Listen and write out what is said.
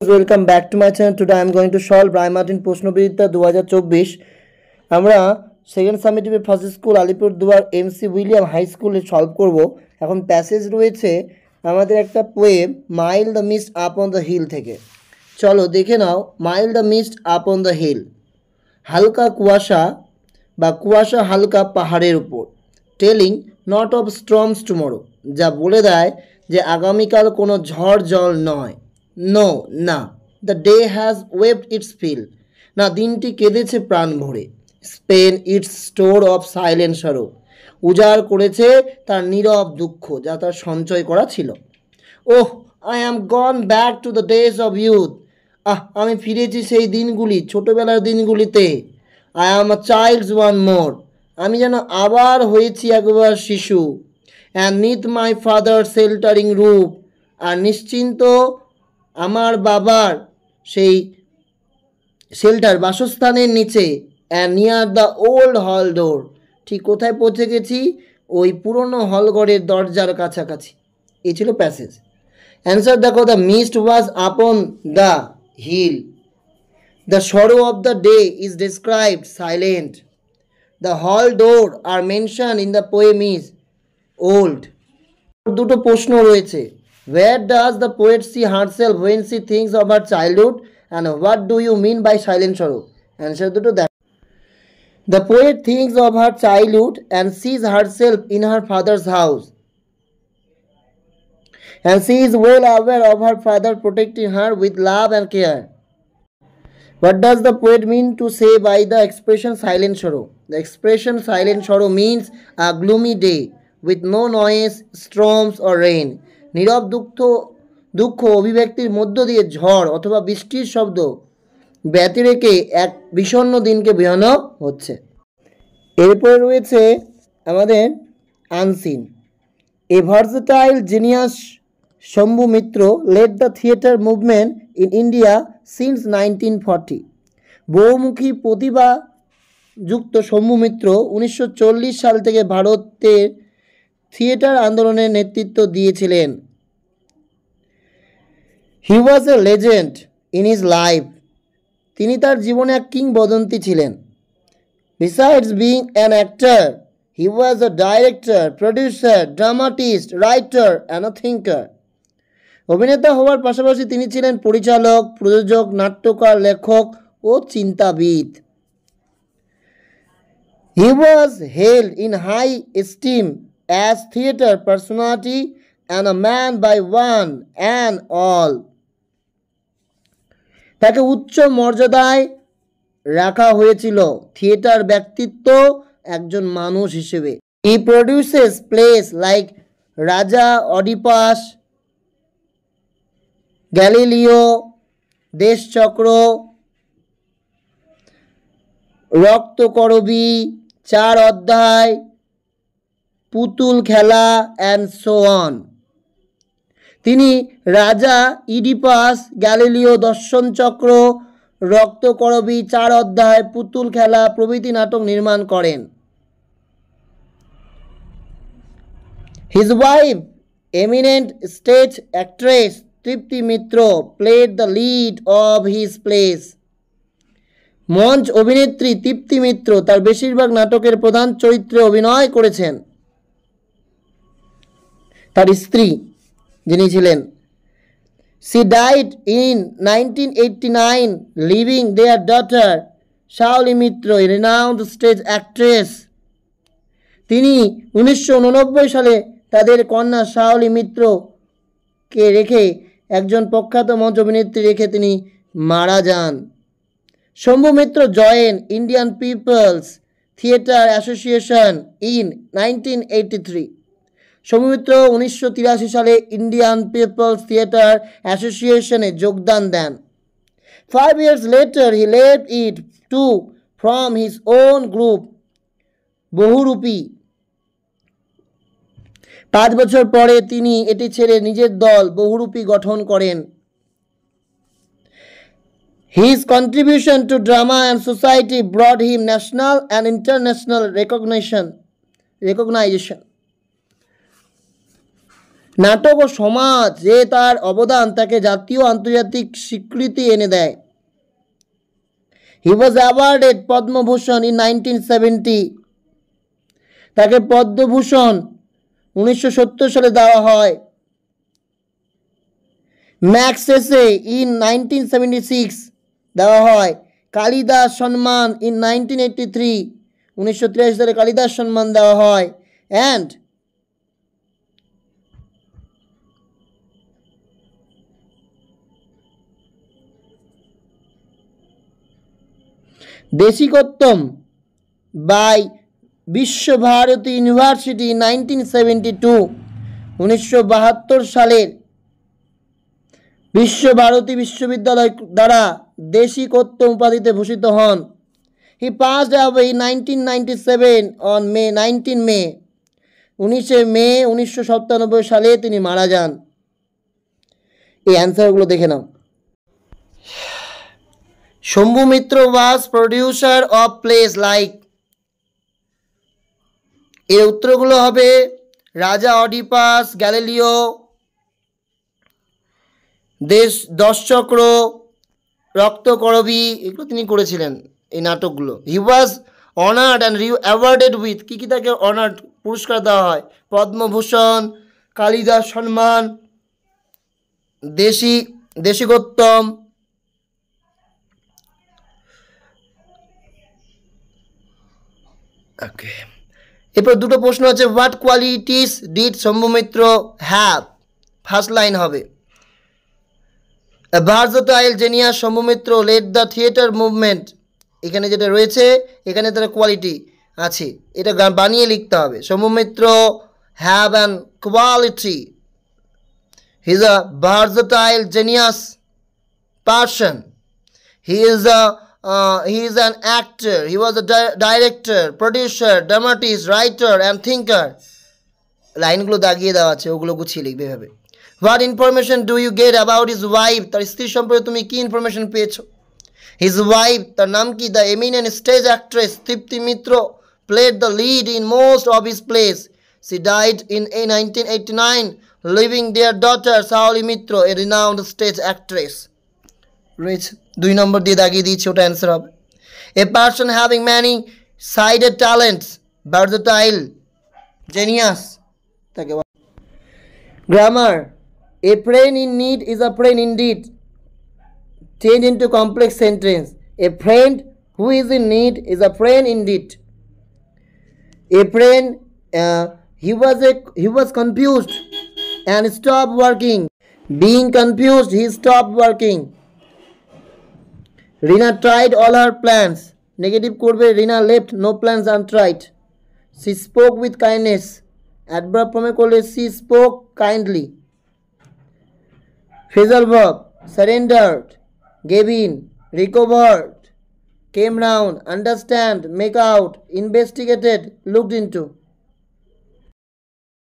welcome back to my channel. Today I am going to solve Bry Martin প্রশ্নবিদ্যা 2024 আমরা second summative first school Alipurduar MC William high স্কুলে solve করব। এখন passage রয়েছে আমাদের একটা poem mild the mist upon the hill থেকে। চলো দেখে নাও। Mild the mist upon the hill, হালকা কুয়াশা বা কুয়াশা হালকা পাহাড়ের উপর। Telling not of storms tomorrow, যা বলে দেয় যে আগামীকাল কোনো ঝড় জল নয়। নো না, the day has waved its fill, না দিনটি কেঁদেছে প্রাণ ভরে। Spent its store of silent sorrow, উজাড় করেছে তার নীরব দুঃখ যা তার সঞ্চয় করা ছিল। Oh I am gone back to the days of youth, আমি ফিরেছি সেই দিনগুলি, ছোটোবেলার দিনগুলিতে। I am a child's one more, আমি যেন আবার হয়েছি একবার শিশু। And neath my father sheltering roof, আর নিশ্চিন্ত আমার বাবার সেই শেল্টার বাসস্থানের নিচে। অ্যান্ড নিয়ার দ্য ওল্ড হল ডোর, ঠিক কোথায় পৌঁছে গেছি? ওই পুরনো হলঘরের দরজার কাছাকাছি। এই ছিল প্যাসেজ। অ্যান্সার দেখো, the mist was upon the hill, the sorrow of the day is described silent, the hall door are mention in the poem is old. দুটো প্রশ্ন রয়েছে। Where does the poet see herself when she thinks of her childhood, and what do you mean by silent sorrow? Answer দুটো দেখ। The poet thinks of her childhood and sees herself in her father's house, and she is well aware of her father protecting her with love and care. What does the poet mean to say by the expression silent sorrow? The expression silent sorrow means a gloomy day with no noise, storms or rain. নীরব দুঃখ অভিব্যক্তির মধ্য দিয়ে ঝড় অথবা বৃষ্টির শব্দ ব্যতি রেখে এক বিষণ্ণ দিনকে বোঝানো হচ্ছে। এরপরে রয়েছে আমাদের unseen. A versatile genius Shambhu Mitra led the theatre movement in India since 1940। বহুমুখী প্রতিভাযুক্ত শম্ভু মিত্র 1940 সাল থেকে ভারতের থিয়েটার আন্দোলনের নেতৃত্ব দিয়েছিলেন। He was a legend in his life, তিনি তার জীবনে এক কিংবদন্তি ছিলেন। Besides being an actor, he was a director, producer, dramatist, writer and a thinker. অভিনেতা হওয়ার পাশাপাশি তিনি ছিলেন পরিচালক, প্রযোজক, নাট্যকার, লেখক ও চিন্তাবিদ। He was held in high esteem as theatre personality and a man by one and all. তাকে উচ্চ মর্যাদায় রাখা হয়েছিল থিয়েটার ব্যক্তিত্ব একজন মানুষ হিসেবে। He produces plays like রাজা অডিপাস, গ্যালিলিও, দেশচক্র, রক্তকরবী, 4 অধ্যায়, পুতুল খেলা অ্যান্ড সো অন। তিনি রাজা ইডিপাস, গ্যালিলিও, দর্শনচক্র, রক্তকরবী, 4 অধ্যায়, পুতুল খেলা প্রভৃতি নাটক নির্মাণ করেন। His wife eminent stage actress Tripti Mitra played the lead of his place. মঞ্চ অভিনেত্রী তৃপ্তি মিত্র তার বেশিরভাগ নাটকের প্রধান চরিত্রে অভিনয় করেছেন। তার স্ত্রী যিনি ছিলেন, she died in 1989 living their daughter Shaoli Mitra, renowned stage actress. তিনি 1989 সালে তাদের কন্যা শাওলি মিত্রকে রেখে, একজন প্রখ্যাত মঞ্চ অভিনেত্রী রেখে তিনি মারা যান। Shambhu Mitra join Indian Peoples Theatre Association in 1983। Shambhu Mitra 1983 সালে ইন্ডিয়ান পিপলস থিয়েটার অ্যাসোসিয়েশনে যোগদান দেন। 5 years later he left it to form his own group বহুরূপী। 5 বছর পরে তিনি এটি ছেড়ে নিজের দল বহুরূপী গঠন করেন। His contribution to drama and society brought him national and international recognition. নাটক ও সমাজ যে তার অবদান তাকে জাতীয় আন্তর্জাতিক স্বীকৃতি এনে দেয়। হি ওয়াজ অ্যাওয়ার্ডেড পদ্মভূষণ ইন 1970, তাকে পদ্মভূষণ 1970 সালে দেওয়া হয়। ম্যাক্সেসে ইন 1976 দেওয়া হয়। কালিদাস সম্মান ইন 1983, 1983 সালে কালিদাস সম্মান দেওয়া হয়। And Deshikottama by Visva Bharati university 1972, 1972 সালের বিশ্বভারতী বিশ্ববিদ্যালয় দ্বারা দেশিকোত্তম উপাধিতে ভূষিত হন। He passed away in 1997 on May 19 May, 19 May 1997 সালে তিনি মারা যান। এই অ্যান্সারগুলো দেখে নাও। Shambhu Mitra was producer of plays like, এর উত্তরগুলো হবে রাজা অডিপাস, গ্যালিলিও, দশচক্র, রক্তকরবী, এগুলো তিনি করেছিলেন এই নাটকগুলো। He was honoured and awarded with, কী কী তাকে অনার্ড পুরস্কার দেওয়া হয়? পদ্মভূষণ, কালিদাস সম্মান, দেশিকোত্তম। ওকে, এরপর দুটো প্রশ্ন আছে। What qualities did Shambhu Mitra have? First line হবে versatile genius Shambhu Mitra led the theatre movement. এখানে যেটা রয়েছে এখানে তার কোয়ালিটি আছে, এটা বানিয়ে লিখতে হবে। Shambhu Mitra have an quality, he is a versatile genius person, he is an actor, he was a director, producer, dramatist, writer and thinker. লাইনগুলো দাগিয়ে দেওয়া আছে, ওগুলো গুছিয়ে লিখবে এভাবে। What information do you get about his wife? তার স্ত্রী সম্পর্কে তুমি কি ইনফরমেশন পেয়েছো? His wife, তার নাম কি? The eminent stage actress Tripti Mitra played the lead in most of his plays. She died in 1989, leaving their daughter Saoli Mitro, a renowned stage actress. রয়েছে 2 নম্বর দিয়ে দাগিয়ে দিয়েছি, ওটা অ্যান্সার হবে। A person having many sided talents, versatile genius তাকে। Grammar, a friend in need is a friend indeed, change into complex sentence. A friend who is in need is a friend indeed. A friend he was confused and stopped working. Being confused, he stopped working. Rina tried all her plans. Negative করবে, Rina left no plans untried. She spoke with kindness. Adverb form করলে she spoke kindly. Phrasal verb, surrendered, gave in, recovered, came round, understand, make out, investigated, looked into.